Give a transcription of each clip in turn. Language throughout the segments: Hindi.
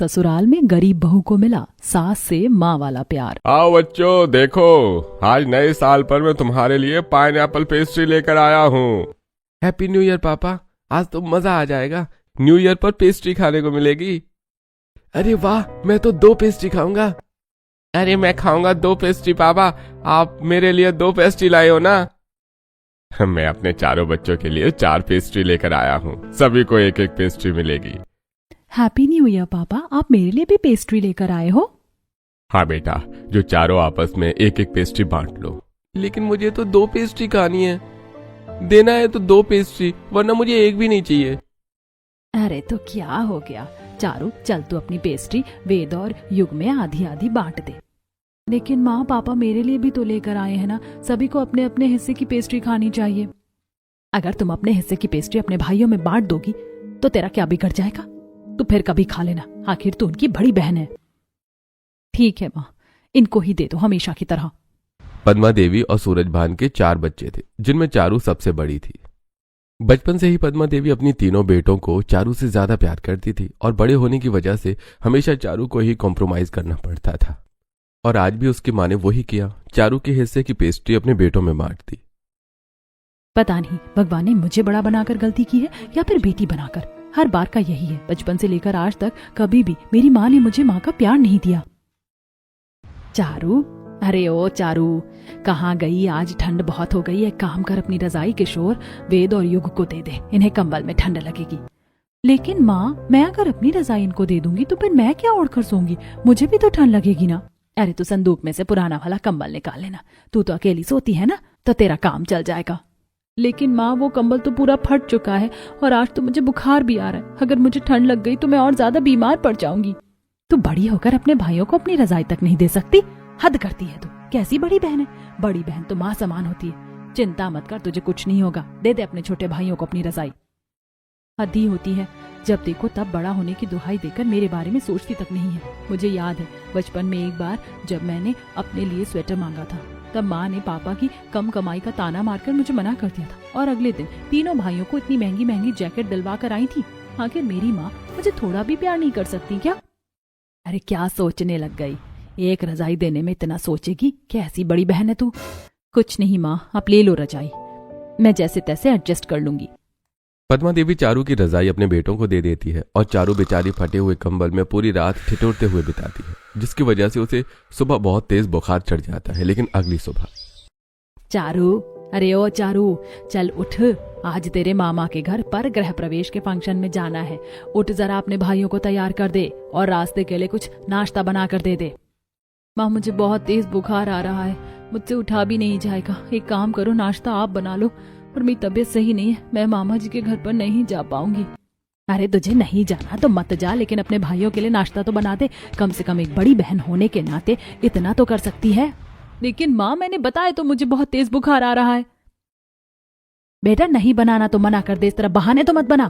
ससुराल में गरीब बहू को मिला सास से माँ वाला प्यार। आओ बच्चों, देखो आज नए साल पर मैं तुम्हारे लिए पाइनएप्पल पेस्ट्री लेकर आया हूँ। हैप्पी न्यू ईयर पापा, आज तो मजा आ जाएगा। न्यू ईयर पर पेस्ट्री खाने को मिलेगी। अरे वाह, मैं तो 2 पेस्ट्री खाऊंगा। अरे मैं खाऊंगा 2 पेस्ट्री पापा, आप मेरे लिए 2 पेस्ट्री लाए हो ना। मैं अपने चारों बच्चों के लिए 4 पेस्ट्री लेकर आया हूँ, सभी को 1-1 पेस्ट्री मिलेगी। हैप्पी न्यू ईयर पापा, आप मेरे लिए भी पेस्ट्री लेकर आए हो? हाँ बेटा, जो चारों आपस में 1-1 पेस्ट्री बांट लो। लेकिन मुझे तो 2 पेस्ट्री खानी है। देना है तो 2 पेस्ट्री, वरना मुझे 1 भी नहीं चाहिए। अरे तो क्या हो गया चारू, चल तू अपनी पेस्ट्री वेद और युग में आधी आधी बांट दे। लेकिन माँ पापा मेरे लिए भी तो लेकर आए हैं ना, सभी को अपने अपने हिस्से की पेस्ट्री खानी चाहिए। अगर तुम अपने हिस्से की पेस्ट्री अपने भाइयों में बांट दोगी तो तेरा क्या बिगड़ जाएगा? तो फिर कभी खा लेना, आखिर तू उनकी बड़ी बहन है। ठीक है माँ, इनको ही दे दो हमेशा की तरह। पद्मा देवी और सूरजभान के 4 बच्चे थे, जिनमें चारू सबसे बड़ी थी। बचपन से ही पद्मा देवी अपनी तीनों बेटों को चारू से ज्यादा प्यार करती थी और बड़े होने की वजह से हमेशा चारू को ही कॉम्प्रोमाइज करना पड़ता था। और आज भी उसकी माँ ने वही किया, चारू के हिस्से की पेस्ट्री अपने बेटों में बांट दी। पता नहीं भगवान ने मुझे बड़ा बनाकर गलती की है या फिर बेटी बनाकर। हर बार का यही है, बचपन से लेकर आज तक कभी भी मेरी माँ ने मुझे माँ का प्यार नहीं दिया। चारू, अरे ओ चारू, कहाँ गई? आज ठंड बहुत हो गई है, काम कर अपनी रजाई किशोर वेद और युग को दे दे, इन्हें कंबल में ठंड लगेगी। लेकिन माँ, मैं अगर अपनी रजाई इनको दे दूंगी तो फिर मैं क्या ओढ़कर सोऊंगी? मुझे भी तो ठंड लगेगी ना। अरे तू संदूक में से पुराना वाला कंबल निकाल लेना, तू तो अकेली सोती है ना, तो तेरा काम चल जाएगा। लेकिन माँ, वो कंबल तो पूरा फट चुका है और आज तो मुझे बुखार भी आ रहा है। अगर मुझे ठंड लग गई तो मैं और ज्यादा बीमार पड़ जाऊंगी। तू बड़ी होकर अपने भाइयों को अपनी रजाई तक नहीं दे सकती? हद करती है तू। कैसी बड़ी बहन है? बड़ी बहन तो माँ समान होती है। चिंता मत कर, तुझे कुछ नहीं होगा। दे दे अपने छोटे भाइयों को अपनी रजाई। हद ही होती है, जब देखो तब बड़ा होने की दुहाई देकर मेरे बारे में सोचती तक नहीं है। मुझे याद है बचपन में एक बार जब मैंने अपने लिए स्वेटर मांगा था, तब माँ ने पापा की कम कमाई का ताना मारकर मुझे मना कर दिया था। और अगले दिन तीनों भाइयों को इतनी महंगी महंगी जैकेट दिलवा कर आई थी। आखिर मेरी माँ मुझे थोड़ा भी प्यार नहीं कर सकती क्या? अरे क्या सोचने लग गई? एक रजाई देने में इतना सोचेगी? कैसी बड़ी बहन है तू? कुछ नहीं माँ, आप ले लो रजाई, मैं जैसे तैसे एडजस्ट कर लूंगी। पद्मा देवी चारू की रजाई अपने बेटों को दे देती है और चारू बेचारी फटे हुए कंबल में पूरी रात ठिठुरते हुए बिताती है, जिसकी वजह से उसे सुबह बहुत तेज बुखार चढ़ जाता है। लेकिन अगली सुबह, चारू, अरे ओ चारू, चल उठ, आज तेरे मामा के घर पर गृह प्रवेश के फंक्शन में जाना है। उठ, जरा अपने भाइयों को तैयार कर दे और रास्ते के लिए कुछ नाश्ता बना कर दे दे। माँ, मुझे बहुत तेज बुखार आ रहा है, मुझसे उठा भी नहीं जाएगा। एक काम करो, नाश्ता आप बना लो, और मेरी तबीयत सही नहीं है, मैं मामा जी के घर पर नहीं जा पाऊंगी। अरे तुझे नहीं जाना तो मत जा, लेकिन अपने भाइयों के लिए नाश्ता तो बना दे। कम से कम एक बड़ी बहन होने के नाते इतना तो कर सकती है। लेकिन माँ, मैंने बताया तो मुझे बहुत तेज बुखार आ रहा है। बेटा नहीं बनाना तो मना कर दे, इस तरह बहाने तो मत बना।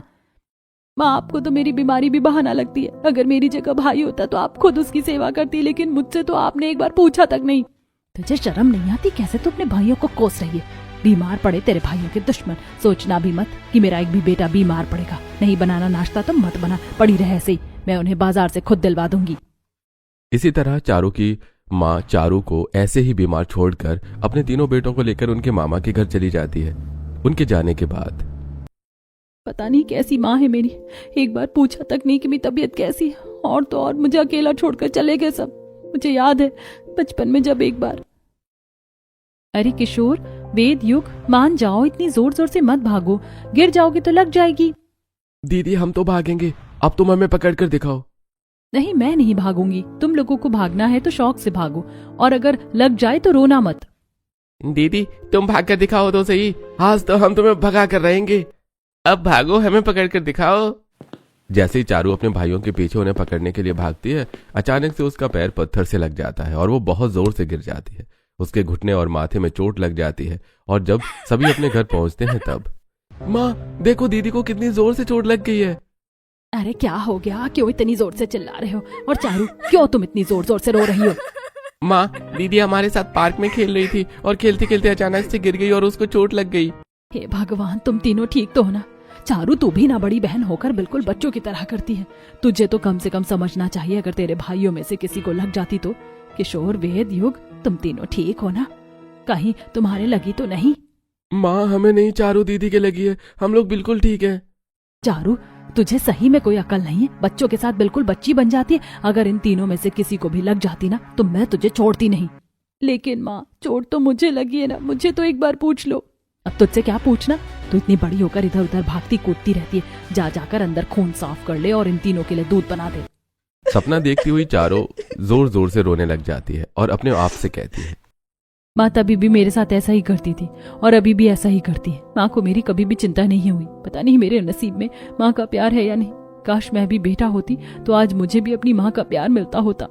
माँ, आपको तो मेरी बीमारी भी बहाना लगती है। अगर मेरी जगह भाई होता तो आप खुद उसकी सेवा करती, लेकिन मुझसे तो आपने एक बार पूछा तक नहीं। तुझे शर्म नहीं आती? कैसे तू अपने भाइयों को कोस रही है? बीमार पड़े तेरे भाइयों के दुश्मन, सोचना भी मत कि मेरा एक भी बेटा बीमार पड़ेगा। नहीं बनाना नाश्ता तो मत बना, पड़ी रहे ऐसे ही, मैं उन्हें बाजार से खुद दिलवा दूंगी। इसी तरह चारू की माँ चारू को ऐसे ही बीमार छोड़कर अपने तीनों बेटों को लेकर उनके मामा के घर चली जाती है। उनके जाने के बाद पता नहीं कैसी माँ है मेरी, एक बार पूछा तक नहीं कि मेरी तबीयत कैसी है, और तो और मुझे अकेला छोड़कर चले गए सब। मुझे याद है बचपन में जब एक बार। अरे किशोर, वेद, युग, मान जाओ, इतनी जोर जोर से मत भागो, गिर जाओगे तो लग जाएगी। दीदी हम तो भागेंगे, अब तुम हमें पकड़ कर दिखाओ। नहीं, मैं नहीं भागूंगी। तुम लोगों को भागना है तो शौक से भागो, और अगर लग जाए तो रोना मत। दीदी तुम भाग कर दिखाओ तो सही, आज तो हम तुम्हें भगा कर रहेंगे। अब भागो, हमें पकड़ कर दिखाओ। जैसे ही चारू अपने भाइयों के पीछे उन्हें पकड़ने के लिए भागती है, अचानक से उसका पैर पत्थर से लग जाता है और वो बहुत जोर से गिर जाती है। उसके घुटने और माथे में चोट लग जाती है और जब सभी अपने घर पहुंचते हैं तब, माँ देखो दीदी को कितनी जोर से चोट लग गई है। अरे क्या हो गया? क्यों इतनी जोर से चिल्ला रहे हो? और चारू, क्यों तुम इतनी जोर जोर से रो रही हो? माँ, दीदी हमारे साथ पार्क में खेल रही थी और खेलते खेलते अचानक से गिर गई और उसको चोट लग गई। हे भगवान, तुम तीनों ठीक तो हो ना? चारू, तू भी ना बड़ी बहन होकर बिल्कुल बच्चों की तरह करती है। तुझे तो कम से कम समझना चाहिए, अगर तेरे भाइयों में से किसी को लग जाती तो। किशोर, वेद, युग, तुम तीनों ठीक हो ना? कहीं तुम्हारे लगी तो नहीं? माँ, हमें नहीं, चारू दीदी के लगी है, हम लोग बिल्कुल ठीक है। चारू, तुझे सही में कोई अकल नहीं है? बच्चों के साथ बिल्कुल बच्ची बन जाती है। अगर इन तीनों में से किसी को भी लग जाती ना तो मैं तुझे छोड़ती नहीं। लेकिन माँ, चोट तो मुझे लगी है ना, मुझे तो एक बार पूछ लो। अब तुझसे क्या पूछना? तू इतनी बड़ी होकर इधर उधर भागती कूदती रहती है। जा जाकर अंदर खून साफ कर ले और इन तीनों के लिए दूध बना दे। सपना देखती हुई चारू जोर जोर से रोने लग जाती है और अपने आप से कहती है, माँ तभी भी मेरे साथ ऐसा ही करती थी और अभी भी ऐसा ही करती है। माँ को मेरी कभी भी चिंता नहीं हुई। पता नहीं मेरे नसीब में माँ का प्यार है या नहीं। काश मैं भी बेटा होती तो आज मुझे भी अपनी माँ का प्यार मिलता होता।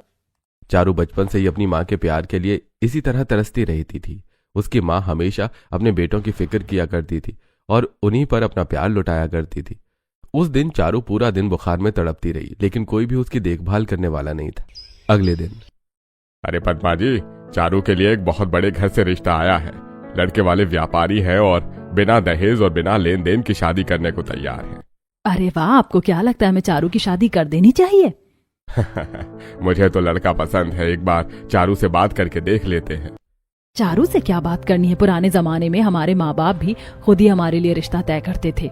चारू बचपन से ही अपनी माँ के प्यार के लिए इसी तरह तरसती रहती थी। उसकी माँ हमेशा अपने बेटों की फिक्र किया करती थी और उन्हीं पर अपना प्यार लुटाया करती थी। उस दिन चारू पूरा दिन बुखार में तड़पती रही, लेकिन कोई भी उसकी देखभाल करने वाला नहीं था। अगले दिन, अरे पद्मा जी, चारू के लिए एक बहुत बड़े घर से रिश्ता आया है। लड़के वाले व्यापारी है और बिना दहेज और बिना लेन देन की शादी करने को तैयार है। अरे वाह, आपको क्या लगता है मैं चारू की शादी कर देनी चाहिए? मुझे तो लड़का पसंद है, एक बार चारू से बात करके देख लेते हैं। चारू से क्या बात करनी है? पुराने जमाने में हमारे माँ बाप भी खुद ही हमारे लिए रिश्ता तय करते थे।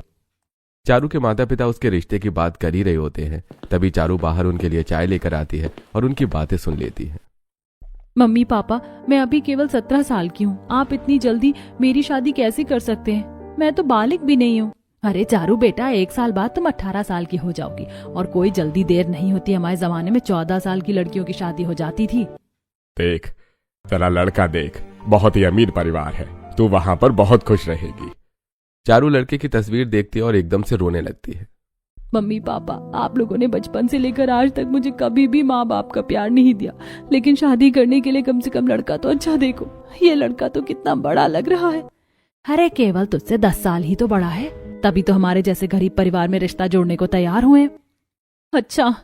चारू के माता पिता उसके रिश्ते की बात कर ही रहे होते हैं, तभी चारू बाहर उनके लिए चाय लेकर आती है और उनकी बातें सुन लेती है। मम्मी पापा, मैं अभी केवल 17 साल की हूँ। आप इतनी जल्दी मेरी शादी कैसे कर सकते हैं? मैं तो बालिग भी नहीं हूँ। अरे चारू बेटा, 1 साल बाद तुम 18 साल की हो जाओगी और कोई जल्दी देर नहीं होती। हमारे जमाने में 14 साल की लड़कियों की शादी हो जाती थी। देख, तेरा लड़का देख, बहुत ही अमीर परिवार है, तू वहां पर बहुत खुश रहेगी। चारू लड़के की तस्वीर देखती है और एकदम से रोने लगती है। मम्मी पापा, आप लोगों ने बचपन से लेकर आज तक मुझे कभी भी माँ बाप का प्यार नहीं दिया, लेकिन शादी करने के लिए कम से कम लड़का तो अच्छा देखो। ये लड़का तो कितना बड़ा लग रहा है। अरे केवल तुझसे 10 साल ही तो बड़ा है, तभी तो हमारे जैसे गरीब परिवार में रिश्ता जोड़ने को तैयार हुए। अच्छा,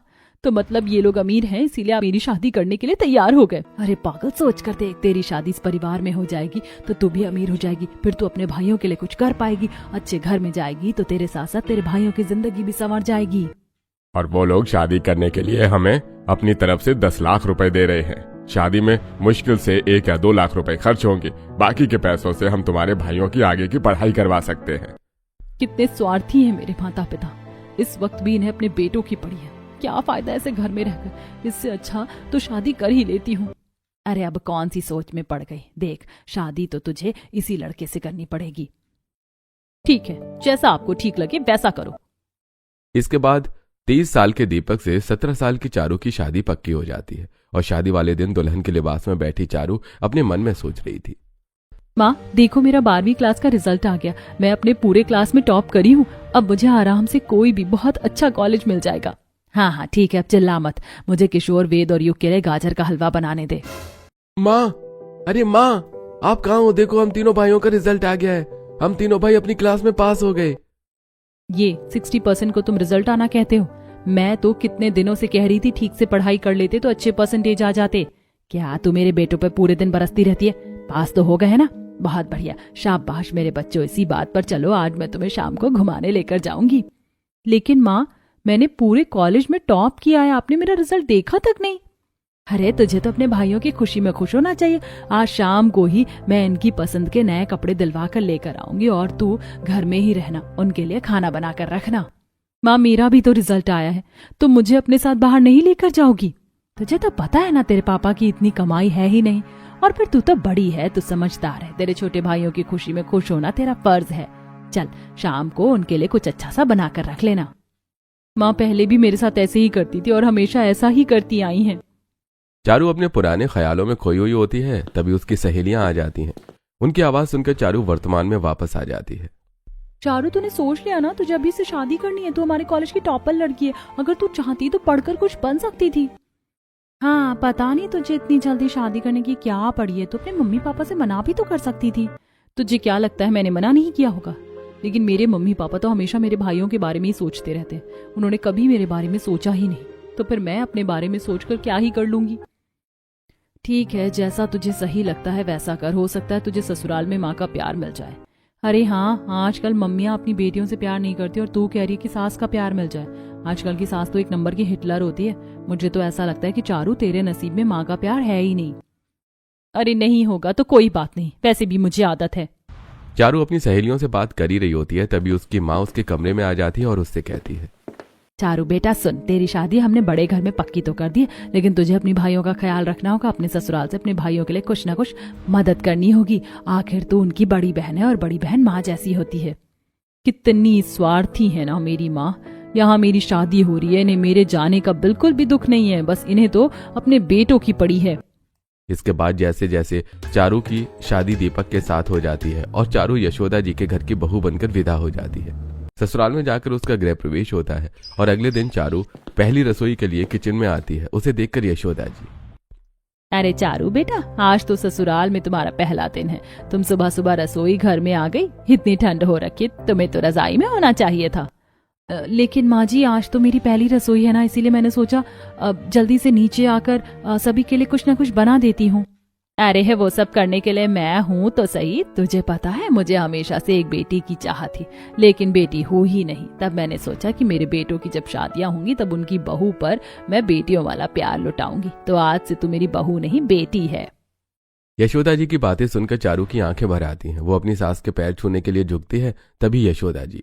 तो मतलब ये लोग अमीर हैं इसीलिए आप मेरी शादी करने के लिए तैयार हो गए? अरे पागल, सोच कर देख, तेरी शादी इस परिवार में हो जाएगी तो तू भी अमीर हो जाएगी। फिर तू अपने भाइयों के लिए कुछ कर पाएगी, अच्छे घर में जाएगी तो तेरे साथ साथ तेरे भाइयों की जिंदगी भी संवर जाएगी। और वो लोग शादी करने के लिए हमें अपनी तरफ से 10 लाख रुपए दे रहे हैं। शादी में मुश्किल से 1 या 2 लाख रुपए खर्च होंगे, बाकी के पैसों से हम तुम्हारे भाइयों की आगे की पढ़ाई करवा सकते हैं। कितने स्वार्थी हैं मेरे माता पिता। इस वक्त भी इन्हें अपने बेटों की पड़ी है। क्या फायदा ऐसे घर में रहकर? इससे अच्छा तो शादी कर ही लेती हूँ। अरे अब कौन सी सोच में पड़ गई? देख, शादी तो तुझे इसी लड़के से करनी पड़ेगी। ठीक है, जैसा आपको ठीक लगे वैसा करो। इसके बाद 30 साल के दीपक से 17 साल की चारू की शादी पक्की हो जाती है और शादी वाले दिन दुल्हन के लिबास में बैठी चारू अपने मन में सोच रही थी, माँ देखो, मेरा 12वीं क्लास का रिजल्ट आ गया। मैं अपने पूरे क्लास में टॉप करी हूँ। अब मुझे आराम से कोई भी बहुत अच्छा कॉलेज मिल जाएगा। हाँ हाँ ठीक है, अब चिल्ला मत। मुझे किशोर, वेद और युग के लिए गाजर का हलवा बनाने दे। माँ, अरे माँ, आप कहाँ हो? देखो, हम तीनों भाइयों का रिजल्ट आ गया है। हम तीनों भाई अपनी क्लास में पास हो गए। ये 60% को तुम रिजल्ट आना कहते हो? मैं तो कितने दिनों से कह रही थी ठीक से पढ़ाई कर लेते तो अच्छे परसेंटेज आ जाते। क्या तू मेरे बेटों पे पूरे दिन बरसती रहती है? पास तो हो गए है ना? बहुत बढ़िया, शाबाश मेरे बच्चों। इसी बात पर चलो, आज मैं तुम्हें शाम को घुमाने लेकर जाऊंगी। लेकिन माँ, मैंने पूरे कॉलेज में टॉप किया है, आपने मेरा रिजल्ट देखा तक नहीं। अरे तुझे तो अपने भाइयों की खुशी में खुश होना चाहिए। आज शाम को ही मैं इनकी पसंद के नए कपड़े दिलवा कर लेकर आऊंगी और तू घर में ही रहना, उनके लिए खाना बना कर रखना। माँ, मेरा भी तो रिजल्ट आया है, तुम मुझे अपने साथ बाहर नहीं लेकर जाओगी? तुझे तो पता है ना तेरे पापा की इतनी कमाई है ही नहीं, और फिर तू तो बड़ी है, तू समझदार है। तेरे छोटे भाइयों की खुशी में खुश होना तेरा फर्ज है। चल शाम को उनके लिए कुछ अच्छा सा बना कर रख लेना। माँ पहले भी मेरे साथ ऐसे ही करती थी और हमेशा ऐसा ही करती आई हैं। चारू अपने पुराने ख्यालों में खोई हुई होती है, तभी उसकी सहेलियां आ जाती हैं। उनकी आवाज सुनकर चारू वर्तमान में वापस आ जाती है। चारू, तूने सोच लिया ना तुझे अभी से शादी करनी है? तू हमारे कॉलेज की टॉपर लड़की है, अगर तू चाहती तो पढ़कर कुछ बन सकती थी। हाँ, पता नहीं तुझे इतनी जल्दी शादी करने की क्या पड़ी है, तो अपने मम्मी पापा से मना भी तो कर सकती थी। तुझे क्या लगता है मैंने मना नहीं किया होगा? लेकिन मेरे मम्मी पापा तो हमेशा मेरे भाइयों के बारे में ही सोचते रहते हैं, उन्होंने कभी मेरे बारे में सोचा ही नहीं। तो फिर मैं अपने बारे में सोचकर क्या ही कर लूंगी। ठीक है, जैसा तुझे सही लगता है वैसा कर। हो सकता है तुझे ससुराल में माँ का प्यार मिल जाए। अरे हाँ, आजकल मम्मियाँ अपनी बेटियों से प्यार नहीं करती और तू कह रही है कि सास का प्यार मिल जाए। आजकल की सास तो एक नंबर की हिटलर होती है। मुझे तो ऐसा लगता है कि चारू तेरे नसीब में माँ का प्यार है ही नहीं। अरे नहीं होगा तो कोई बात नहीं, वैसे भी मुझे आदत है। चारू अपनी सहेलियों से बात कर ही रही होती है, तभी उसकी माँ उसके कमरे में आ जाती है और उससे कहती है, चारू बेटा सुन, तेरी शादी हमने बड़े घर में पक्की तो कर दी है, लेकिन तुझे अपनी भाइयों का ख्याल रखना होगा। अपने ससुराल से अपने भाइयों के लिए कुछ ना कुछ मदद करनी होगी। आखिर तू उनकी बड़ी बहन है और बड़ी बहन माँ जैसी होती है। कितनी स्वार्थी है ना मेरी माँ। यहाँ मेरी शादी हो रही है, इन्हें मेरे जाने का बिल्कुल भी दुख नहीं है, बस इन्हें तो अपने बेटों की पड़ी है। इसके बाद जैसे जैसे चारू की शादी दीपक के साथ हो जाती है और चारू यशोदा जी के घर की बहू बनकर विदा हो जाती है। ससुराल में जाकर उसका गृह प्रवेश होता है और अगले दिन चारू पहली रसोई के लिए किचन में आती है। उसे देखकर यशोदा जी, अरे चारू बेटा, आज तो ससुराल में तुम्हारा पहला दिन है। तुम सुबह सुबह रसोई घर में आ गई। इतनी ठंड हो रखी, तुम्हें तो रजाई में होना चाहिए था। लेकिन माँ जी, आज तो मेरी पहली रसोई है ना, इसीलिए मैंने सोचा जल्दी से नीचे आकर सभी के लिए कुछ ना कुछ बना देती हूँ। अरे है, वो सब करने के लिए मैं हूँ तो सही। तुझे पता है, मुझे हमेशा से एक बेटी की चाह थी, लेकिन बेटी हो ही नहीं। तब मैंने सोचा कि मेरे बेटों की जब शादियां होंगी तब उनकी बहू पर मैं बेटियों वाला प्यार लुटाऊंगी। तो आज से तू मेरी बहू नहीं, बेटी है। यशोदा जी की बातें सुनकर चारू की आंखें भर आती हैं। वो अपनी सास के पैर छूने के लिए झुकती है। तभी यशोदा जी,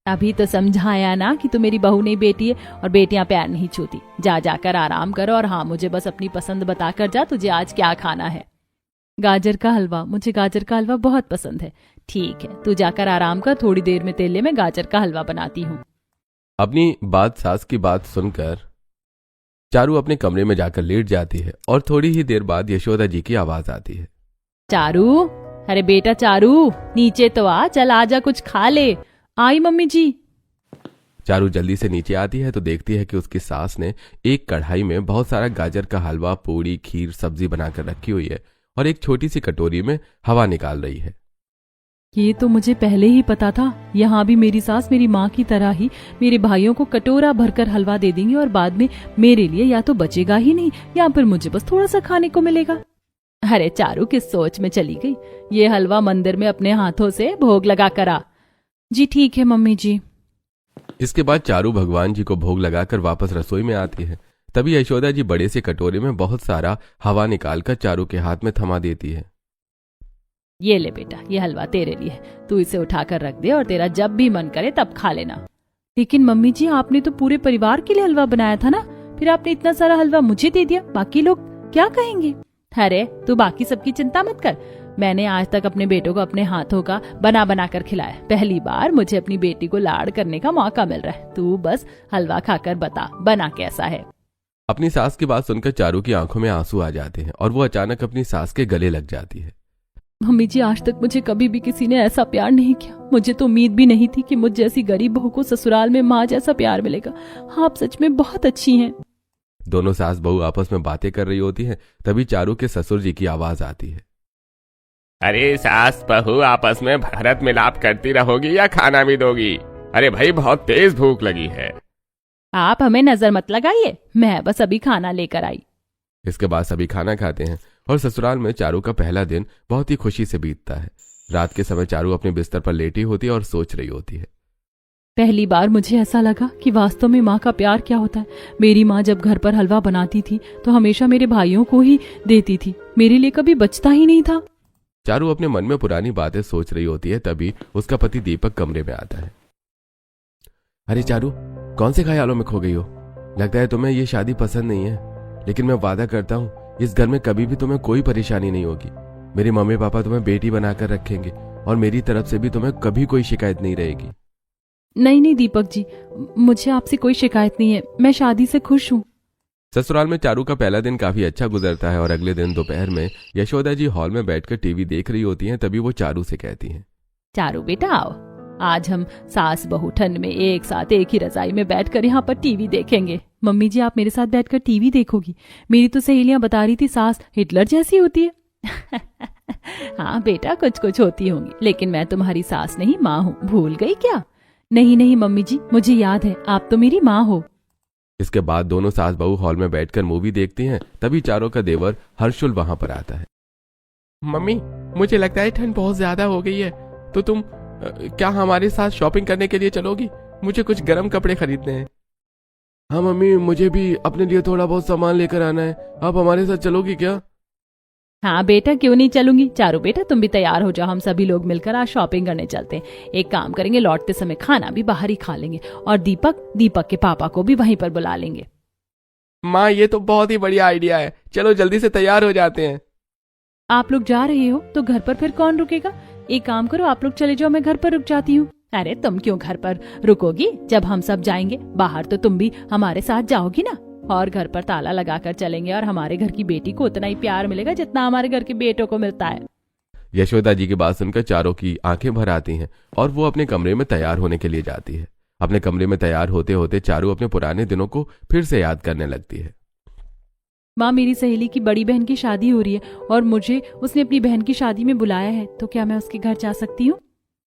अभी तो समझाया ना कि तू मेरी बहू नहीं, बेटी है, और बेटियां प्यार नहीं छूती। जा जाकर आराम करो, और हाँ, मुझे बस अपनी पसंद बताकर जा, तुझे आज क्या खाना है। गाजर का हलवा। मुझे गाजर का हलवा बहुत पसंद है। ठीक है, तू जाकर आराम कर, थोड़ी देर में तेले में गाजर का हलवा बनाती हूँ। अपनी बात सास की बात सुनकर चारू अपने कमरे में जाकर लेट जाती है और थोड़ी ही देर बाद यशोदा जी की आवाज आती है, चारू, अरे बेटा चारू, नीचे तो आ, चल आजा, कुछ खा ले। आई मम्मी जी। चारू जल्दी से नीचे आती है तो देखती है कि उसकी सास ने एक कढ़ाई में बहुत सारा गाजर का हलवा, पूड़ी, खीर, सब्जी बनाकर रखी हुई है और एक छोटी सी कटोरी में हवा निकाल रही है। ये तो मुझे पहले ही पता था। यहाँ भी मेरी सास मेरी माँ की तरह ही मेरे भाइयों को कटोरा भरकर हलवा दे देंगी और बाद में मेरे लिए या तो बचेगा ही नहीं या फिर मुझे बस थोड़ा सा खाने को मिलेगा। अरे चारू किस सोच में चली गई। ये हलवा मंदिर में अपने हाथों से भोग लगा कर आ। जी ठीक है मम्मी जी। इसके बाद चारू भगवान जी को भोग लगाकर वापस रसोई में आती है। तभी यशोदा जी बड़े से कटोरे में बहुत सारा हवा निकालकर चारू के हाथ में थमा देती है। ये ले बेटा, ये हलवा तेरे लिए, तू इसे उठाकर रख दे और तेरा जब भी मन करे तब खा लेना। लेकिन मम्मी जी, आपने तो पूरे परिवार के लिए हलवा बनाया था ना, फिर आपने इतना सारा हलवा मुझे दे दिया, बाकी लोग क्या कहेंगे। अरे तू बाकी सबकी चिंता मत कर, मैंने आज तक अपने बेटों को अपने हाथों का बना बना कर खिलाया। पहली बार मुझे अपनी बेटी को लाड़ करने का मौका मिल रहा है। तू बस हलवा खाकर बता बना कैसा है। अपनी सास की बात सुनकर चारू की आंखों में आंसू आ जाते हैं और वो अचानक अपनी सास के गले लग जाती है। मम्मी जी, आज तक मुझे कभी भी किसी ने ऐसा प्यार नहीं किया। मुझे तो उम्मीद भी नहीं थी कि मुझ जैसी गरीब बहू को ससुराल में माँ जैसा प्यार मिलेगा। आप सच में बहुत अच्छी हैं। दोनों सास बहू आपस में बातें कर रही होती हैं। तभी चारू के ससुर जी की आवाज आती है, अरे सास बहू आपस में भरत मिलाप करती रहोगी या खाना भी दोगी? अरे भाई, बहुत तेज भूख लगी है। आप हमें नजर मत लगाइए, मैं बस अभी खाना लेकर आई। इसके बाद सभी खाना खाते हैं और ससुराल में चारू का पहला दिन बहुत ही खुशी से बीतता है। रात के समय चारू अपने बिस्तर पर लेटी होती है और सोच रही होती है। पहली बार मुझे ऐसा लगा कि वास्तव में माँ का प्यार क्या होता है। मेरी माँ जब घर पर हलवा बनाती थी तो हमेशा मेरे भाइयों को ही देती थी, मेरे लिए कभी बचता ही नहीं था। चारू अपने मन में पुरानी बातें सोच रही होती है। तभी उसका पति दीपक कमरे में आता है। अरे चारू, कौन से ख्यालों में खो गई हो? लगता है तुम्हें ये शादी पसंद नहीं है, लेकिन मैं वादा करता हूँ इस घर में कभी भी तुम्हें कोई परेशानी नहीं होगी। मेरे मम्मी पापा तुम्हें बेटी बनाकर रखेंगे और मेरी तरफ से भी तुम्हें कभी कोई शिकायत नहीं रहेगी। नहीं नहीं दीपक जी, मुझे आपसे कोई शिकायत नहीं है, मैं शादी से खुश हूँ। ससुराल में चारू का पहला दिन काफी अच्छा गुजरता है और अगले दिन दोपहर में यशोदा जी हॉल में बैठकर टीवी देख रही होती हैं। तभी वो चारू से कहती हैं, चारू बेटा आओ, आज हम सास बहू ठंड में एक साथ एक ही रजाई में बैठकर यहाँ पर टीवी देखेंगे। मम्मी जी, आप मेरे साथ बैठकर टीवी देखोगी? मेरी तो सहेलियां बता रही थी सास हिटलर जैसी होती है। हाँ बेटा, कुछ कुछ होती होंगी, लेकिन मैं तुम्हारी सास नहीं, माँ हूँ, भूल गई क्या? नहीं नहीं मम्मी जी, मुझे याद है, आप तो मेरी माँ हो। इसके बाद दोनों सास बहू हॉल में बैठकर मूवी देखती हैं। तभी चारों का देवर हर्षुल वहां पर आता है। मम्मी, मुझे लगता है ठंड बहुत ज्यादा हो गई है, तो तुम क्या हमारे साथ शॉपिंग करने के लिए चलोगी? मुझे कुछ गर्म कपड़े खरीदने हैं। हाँ मम्मी, मुझे भी अपने लिए थोड़ा बहुत सामान लेकर आना है। आप हमारे साथ चलोगी क्या? हाँ बेटा, क्यों नहीं चलूंगी। चारू बेटा तुम भी तैयार हो जाओ, हम सभी लोग मिलकर आज शॉपिंग करने चलते हैं। एक काम करेंगे, लौटते समय खाना भी बाहर ही खा लेंगे और दीपक के पापा को भी वहीं पर बुला लेंगे। माँ, ये तो बहुत ही बढ़िया आइडिया है। चलो जल्दी से तैयार हो जाते हैं। आप लोग जा रहे हो तो घर पर फिर कौन रुकेगा? एक काम करो, आप लोग चले जाओ, मैं घर पर रुक जाती हूँ। अरे तुम क्यों घर पर रुकोगी? जब हम सब जाएंगे बाहर तो तुम भी हमारे साथ जाओगी ना, और घर पर ताला लगाकर चलेंगे और हमारे घर की बेटी को उतना ही प्यार मिलेगा जितना हमारे घर के बेटों को मिलता है। यशोदा जी की बात सुनकर चारों की आंखें भर आती हैं और वो अपने कमरे में तैयार होने के लिए जाती है। अपने कमरे में तैयार होते होते चारू अपने पुराने दिनों को फिर से याद करने लगती है। माँ, मेरी सहेली की बड़ी बहन की शादी हो रही है और मुझे उसने अपनी बहन की शादी में बुलाया है, तो क्या मैं उसके घर जा सकती हूँ?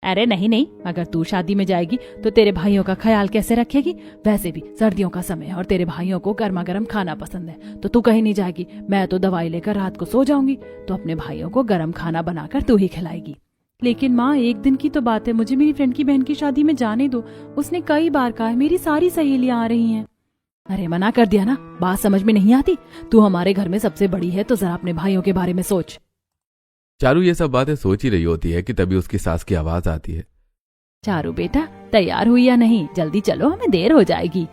अरे नहीं नहीं, अगर तू शादी में जाएगी तो तेरे भाइयों का ख्याल कैसे रखेगी? वैसे भी सर्दियों का समय है और तेरे भाइयों को गर्मा गर्म खाना पसंद है, तो तू कहीं नहीं जाएगी। मैं तो दवाई लेकर रात को सो जाऊंगी, तो अपने भाइयों को गर्म खाना बनाकर तू ही खिलाएगी। लेकिन माँ, एक दिन की तो बात है, मुझे मेरी फ्रेंड की बहन की शादी में जाने दो। उसने कई बार कहा है मेरी सारी सहेलियां आ रही हैं। अरे मना कर दिया ना, बात समझ में नहीं आती? तू हमारे घर में सबसे बड़ी है, तो जरा अपने भाइयों के बारे में सोच। चारू ये सब बातें सोच ही रही होती है कि तभी उसकी सास की आवाज आती है। चारू बेटा, तैयार हुई या नहीं? जल्दी चलो, हमें देर हो जाएगी।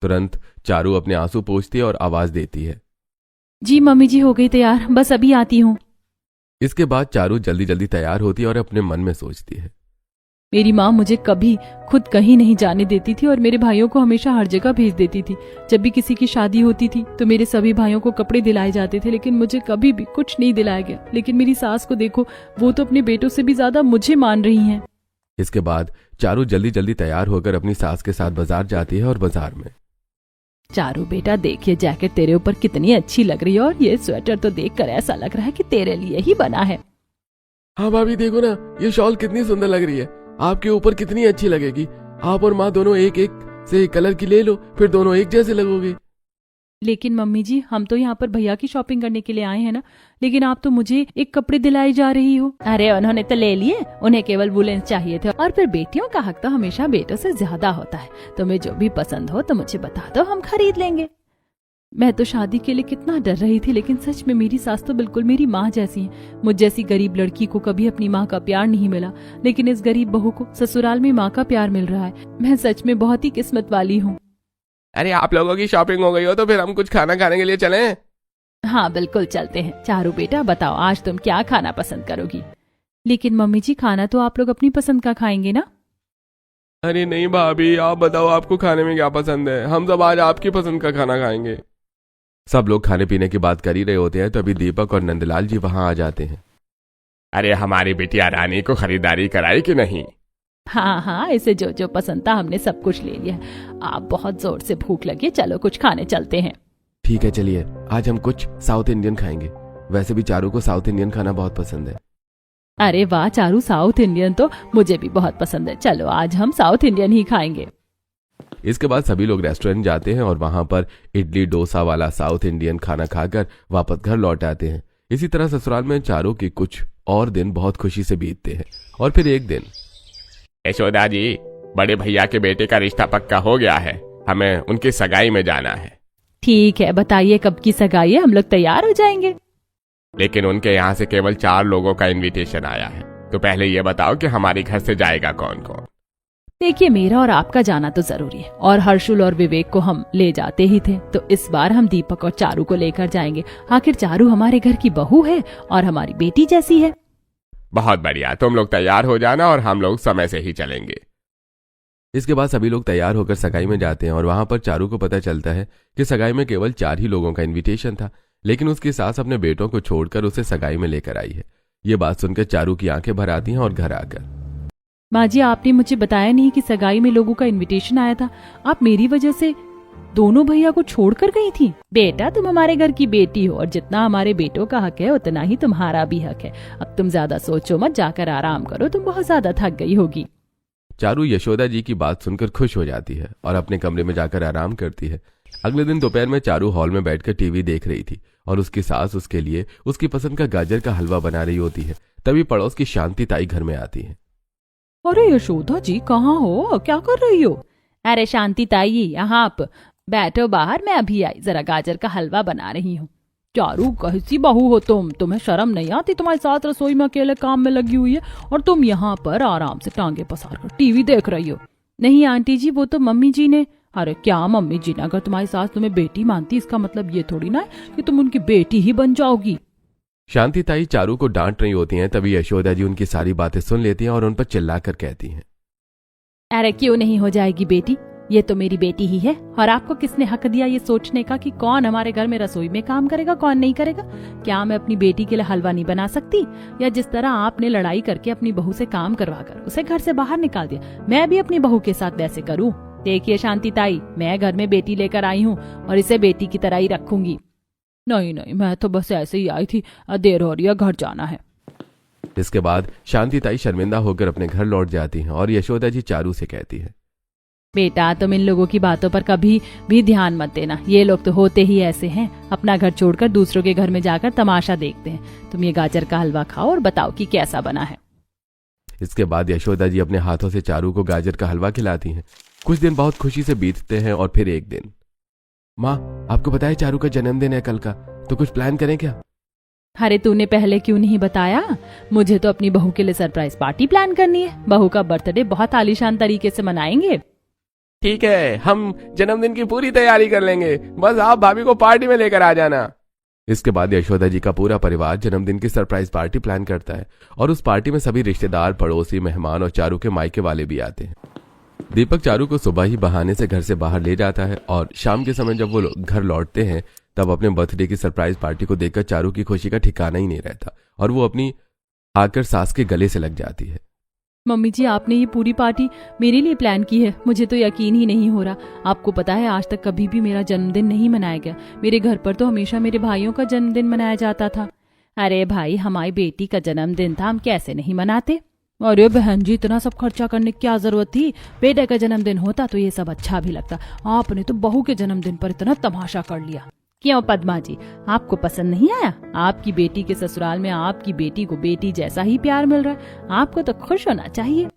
तुरंत चारू अपने आंसू पोंछती है और आवाज देती है, जी मम्मी जी, हो गई तैयार, बस अभी आती हूँ। इसके बाद चारू जल्दी जल्दी तैयार होती है और अपने मन में सोचती है, मेरी माँ मुझे कभी खुद कहीं नहीं जाने देती थी और मेरे भाइयों को हमेशा हर जगह भेज देती थी। जब भी किसी की शादी होती थी तो मेरे सभी भाइयों को कपड़े दिलाए जाते थे, लेकिन मुझे कभी भी कुछ नहीं दिलाया गया। लेकिन मेरी सास को देखो, वो तो अपने बेटों से भी ज्यादा मुझे मान रही हैं। इसके बाद चारू जल्दी जल्दी तैयार होकर अपनी सास के साथ बाजार जाती है और बाजार में, चारू बेटा देखिए, जैकेट तेरे ऊपर कितनी अच्छी लग रही है और ये स्वेटर तो देखकर ऐसा लग रहा है कि तेरे लिए ही बना है। हाँ भाभी, देखो ना, ये शॉल कितनी सुंदर लग रही है, आपके ऊपर कितनी अच्छी लगेगी। आप और माँ दोनों एक एक से कलर की ले लो, फिर दोनों एक जैसे लगोगे। लेकिन मम्मी जी, हम तो यहाँ पर भैया की शॉपिंग करने के लिए आए हैं ना, लेकिन आप तो मुझे एक कपड़े दिलाई जा रही हो। अरे उन्होंने तो ले लिए, उन्हें केवल वुलेंस चाहिए थे, और फिर बेटियों का हक तो हमेशा बेटों से ज्यादा होता है। तुम्हें जो भी पसंद हो तो मुझे बता दो, हम खरीद लेंगे। मैं तो शादी के लिए कितना डर रही थी, लेकिन सच में मेरी सास तो बिल्कुल मेरी माँ जैसी है। मुझ जैसी गरीब लड़की को कभी अपनी माँ का प्यार नहीं मिला, लेकिन इस गरीब बहू को ससुराल में माँ का प्यार मिल रहा है। मैं सच में बहुत ही किस्मत वाली हूँ। अरे आप लोगों की शॉपिंग हो गई हो तो फिर हम कुछ खाना खाने के लिए चलें? हाँ बिल्कुल चलते हैं। चारू बेटा बताओ, आज तुम क्या खाना पसंद करोगी? लेकिन मम्मी जी, खाना तो आप लोग अपनी पसंद का खाएंगे ना? अरे नहीं भाभी, आप बताओ आपको खाने में क्या पसंद है, हम सब आज आपकी पसंद का खाना खाएंगे। सब लोग खाने पीने की बात कर ही रहे होते हैं, तभी दीपक और नंदलाल जी वहां आ जाते हैं। अरे हमारी बिटिया रानी को खरीदारी कराई कि नहीं? हाँ हाँ, इसे जो जो पसंद था हमने सब कुछ ले लिया। आप बहुत जोर से भूख लगी, चलो कुछ खाने चलते हैं। ठीक है चलिए, आज हम कुछ साउथ इंडियन खाएंगे। वैसे भी चारू को साउथ इंडियन खाना बहुत पसंद है। अरे वाह चारू, साउथ इंडियन तो मुझे भी बहुत पसंद है। चलो आज हम साउथ इंडियन ही खाएंगे। इसके बाद सभी लोग रेस्टोरेंट जाते हैं और वहां पर इडली डोसा वाला साउथ इंडियन खाना खाकर वापस घर लौट आते हैं। इसी तरह ससुराल में चारों के कुछ और दिन बहुत खुशी से बीतते हैं। और फिर एक दिन, यशोदा जी, बड़े भैया के बेटे का रिश्ता पक्का हो गया है, हमें उनकी सगाई में जाना है। ठीक है, बताइए कब की सगाई है, हम लोग तैयार हो जाएंगे। लेकिन उनके यहाँ से केवल 4 लोगों का इनविटेशन आया है, तो पहले ये बताओ कि हमारे घर से जाएगा कौन कौन? देखिए, मेरा और आपका जाना तो जरूरी है, और हर्षुल और विवेक को हम ले जाते ही थे, तो इस बार हम दीपक और चारू को लेकर जाएंगे। आखिर चारू हमारे घर की बहू है और हमारी बेटी जैसी है। बहुत बढ़िया, तुम लोग तैयार हो जाना और हम लोग समय से ही चलेंगे। इसके बाद सभी लोग तैयार होकर सगाई में जाते हैं और वहां पर चारू को पता चलता है कि सगाई में केवल 4 ही लोगों का इन्विटेशन था, लेकिन उसकी सास अपने बेटों को छोड़कर उसे सगाई में लेकर आई है। ये बात सुनकर चारू की आंखें भर आती हैं और घर आकर, माँ जी, आपने मुझे बताया नहीं कि सगाई में लोगों का इनविटेशन आया था। आप मेरी वजह से दोनों भैया को छोड़कर गई थी। बेटा, तुम हमारे घर की बेटी हो और जितना हमारे बेटों का हक है उतना ही तुम्हारा भी हक है। अब तुम ज्यादा सोचो मत, जाकर आराम करो, तुम बहुत ज्यादा थक गई होगी। चारू यशोदा जी की बात सुनकर खुश हो जाती है और अपने कमरे में जाकर आराम करती है। अगले दिन दोपहर में चारू हॉल में बैठकर टीवी देख रही थी और उसकी सास उसके लिए उसकी पसंद का गाजर का हलवा बना रही होती है। तभी पड़ोस की शांति ताई घर में आती है। अरे यशोदा जी कहाँ हो, क्या कर रही हो? अरे शांति ताई यहाँ आप बैठो बाहर, मैं अभी आई, जरा गाजर का हलवा बना रही हूँ। चारू कैसी बहू हो तुम, तुम्हें शर्म नहीं आती? तुम्हारे साथ रसोई में अकेले काम में लगी हुई है और तुम यहाँ पर आराम से टांगे पसार कर टीवी देख रही हो। नहीं आंटी जी, वो तो मम्मी जी ने। अरे क्या मम्मी जी ने? अगर तुम्हारी सास तुम्हें बेटी मानती इसका मतलब ये थोड़ी ना है कि तुम उनकी बेटी ही बन जाओगी। शांति ताई चारू को डांट रही होती हैं, तभी यशोदा जी उनकी सारी बातें सुन लेती हैं और उन पर चिल्लाकर कहती हैं, अरे क्यों नहीं हो जाएगी बेटी, ये तो मेरी बेटी ही है। और आपको किसने हक दिया ये सोचने का कि कौन हमारे घर में रसोई में काम करेगा, कौन नहीं करेगा? क्या मैं अपनी बेटी के लिए हलवा नहीं बना सकती? या जिस तरह आपने लड़ाई करके अपनी बहू से काम करवाकर उसे घर से बाहर निकाल दिया, मैं भी अपनी बहू के साथ वैसे करूं? देखिए शांति ताई, मैं घर में बेटी लेकर आई हूँ और इसे बेटी की तरह ही रखूंगी। नहीं नहीं, मैं तो बस ऐसे ही आई थी, देर हो रही है, घर जाना है। इसके बाद शांति ताई शर्मिंदा होकर अपने घर लौट जाती हैं और यशोदा जी चारू से कहती है, बेटा तुम इन लोगों की बातों पर कभी भी ध्यान मत देना, ये लोग तो होते ही ऐसे हैं, अपना घर छोड़कर दूसरों के घर में जाकर तमाशा देखते हैं। तुम ये गाजर का हलवा खाओ और बताओ कि कैसा बना है। इसके बाद यशोदा जी अपने हाथों से चारू को गाजर का हलवा खिलाती हैं। कुछ दिन बहुत खुशी से बीतते हैं और फिर एक दिन, माँ आपको पता है चारू का जन्मदिन है कल का, तो कुछ प्लान करें क्या? अरे तूने पहले क्यों नहीं बताया? मुझे तो अपनी बहू के लिए सरप्राइज पार्टी प्लान करनी है। बहू का बर्थडे बहुत आलीशान तरीके से मनाएंगे। ठीक है, हम जन्मदिन की पूरी तैयारी कर लेंगे, बस आप भाभी को पार्टी में लेकर आ जाना। इसके बाद यशोदा जी का पूरा परिवार जन्मदिन की सरप्राइज पार्टी प्लान करता है और उस पार्टी में सभी रिश्तेदार, पड़ोसी, मेहमान और चारू के मायके वाले भी आते हैं। दीपक चारू को सुबह ही बहाने से घर से बाहर ले जाता है और शाम के समय जब वो लोग घर लौटते हैं तब अपने बर्थडे की सरप्राइज पार्टी को देखकर चारू की खुशी का ठिकाना ही नहीं रहता और वो अपनी आकर सास के गले से लग जाती है। मम्मी जी आपने ये पूरी पार्टी मेरे लिए प्लान की है, मुझे तो यकीन ही नहीं हो रहा। आपको पता है आज तक कभी भी मेरा जन्मदिन नहीं मनाया गया। मेरे घर पर तो हमेशा मेरे भाइयों का जन्मदिन मनाया जाता था। अरे भाई, हमारी बेटी का जन्मदिन था, हम कैसे नहीं मनाते? अरे बहन जी, इतना सब खर्चा करने की क्या जरूरत थी? बेटे का जन्मदिन होता तो ये सब अच्छा भी लगता। आपने तो बहू के जन्मदिन पर इतना तमाशा कर लिया। क्यों पद्मा जी, आपको पसंद नहीं आया? आपकी बेटी के ससुराल में आपकी बेटी को बेटी जैसा ही प्यार मिल रहा है, आपको तो खुश होना चाहिए।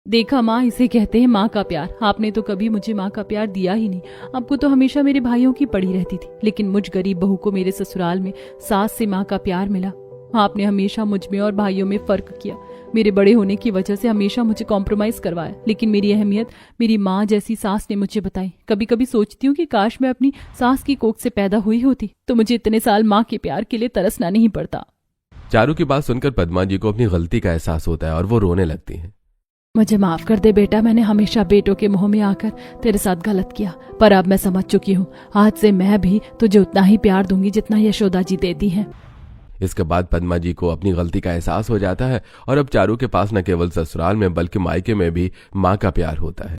देखा माँ, इसे कहते हैं माँ का प्यार। आपने तो कभी मुझे माँ का प्यार दिया ही नहीं। आपको तो हमेशा मेरे भाइयों की पड़ी रहती थी, लेकिन मुझ गरीब बहू को मेरे ससुराल में सास से माँ का प्यार मिला। आपने हमेशा मुझ में और भाइयों में फर्क किया। मेरे बड़े होने की वजह से हमेशा मुझे कॉम्प्रोमाइज करवाया, लेकिन मेरी अहमियत मेरी माँ जैसी सास ने मुझे बताई। कभी कभी सोचती हूँ कि काश मैं अपनी सास की कोख से पैदा हुई होती तो मुझे इतने साल माँ के प्यार के लिए तरसना नहीं पड़ता। चारू की बात सुनकर पद्मा जी को अपनी गलती का एहसास होता है और वो रोने लगती हैं। मुझे माफ कर दे बेटा, मैंने हमेशा बेटों के मुंह में आकर तेरे साथ गलत किया, पर अब मैं समझ चुकी हूँ। आज से मैं भी तुझे उतना ही प्यार दूंगी जितना यशोदा जी देती है। इसके बाद पद्मा जी को अपनी गलती का एहसास हो जाता है और अब चारू के पास न केवल ससुराल में बल्कि मायके में भी माँ का प्यार होता है।